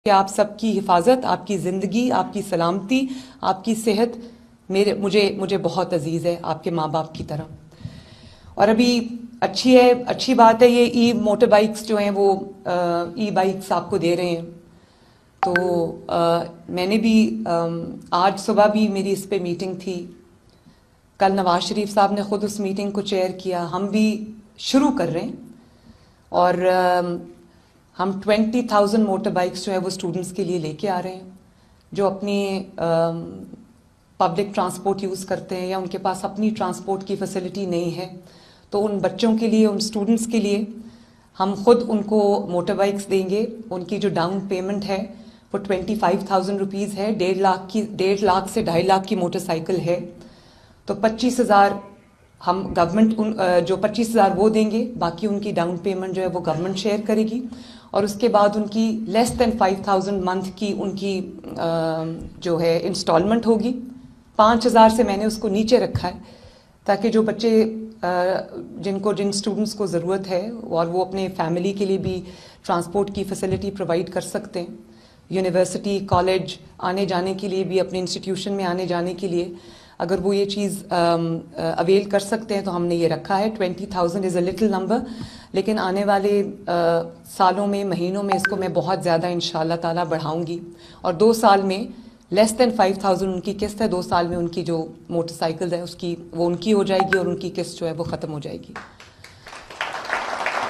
کہ آپ سب کی حفاظت، آپ کی زندگی، آپ کی سلامتی، آپ کی صحت مجھے بہت عزیز ہے، آپ کے ماں باپ کی طرح۔ اور ابھی اچھی بات ہے، یہ ای موٹر بائکس جو ہیں وہ ای بائکس آپ کو دے رہے ہیں۔ تو میں نے بھی آج صبح بھی میری اس پہ میٹنگ تھی، کل نواز شریف صاحب نے خود اس میٹنگ کو چیئر کیا، ہم بھی شروع کر رہے ہیں۔ اور ہم 20,000 موٹر بائکس جو ہے وہ اسٹوڈنٹس کے لیے لے کے آ رہے ہیں، جو اپنی پبلک ٹرانسپورٹ یوز کرتے ہیں یا ان کے پاس اپنی ٹرانسپورٹ کی فیسلٹی نہیں ہے، تو ان بچوں کے لیے، ان اسٹوڈنٹس کے لیے ہم خود ان کو موٹر بائکس دیں گے۔ ان کی جو ڈاؤن پیمنٹ ہے وہ 25,000 روپیز ہے، 1.5 لاکھ سے 2.5 لاکھ کی موٹر سائیکل ہے۔ تو 25,000 ہم گورنمنٹ جو 25,000 وہ دیں گے، باقی ان کی ڈاؤن پیمنٹ جو ہے وہ گورنمنٹ شیئر کرے گی، اور اس کے بعد ان کی لیس دین 5,000 منتھ کی ان کی جو ہے انسٹالمنٹ ہوگی۔ 5,000 سے میں نے اس کو نیچے رکھا ہے تاکہ جو بچے جن اسٹوڈنٹس کو ضرورت ہے اور وہ اپنے فیملی کے لیے بھی ٹرانسپورٹ کی فیسلٹی پرووائڈ کر سکتے ہیں، یونیورسٹی، کالج آنے جانے کے لیے بھی، اپنے انسٹیٹیوشن میں آنے جانے کے لیے اگر وہ یہ چیز اویل کر سکتے ہیں تو ہم نے یہ رکھا ہے۔ 20,000 از اے لٹل نمبر، لیکن آنے والے سالوں میں، مہینوں میں اس کو میں بہت زیادہ انشاءاللہ تعالیٰ بڑھاؤں گی، اور 2 سال میں لیس دین 5,000 ان کی قسط ہے، 2 سال میں ان کی جو موٹر سائیکل ہے وہ ان کی ہو جائے گی اور ان کی قسط جو ہے وہ ختم ہو جائے گی۔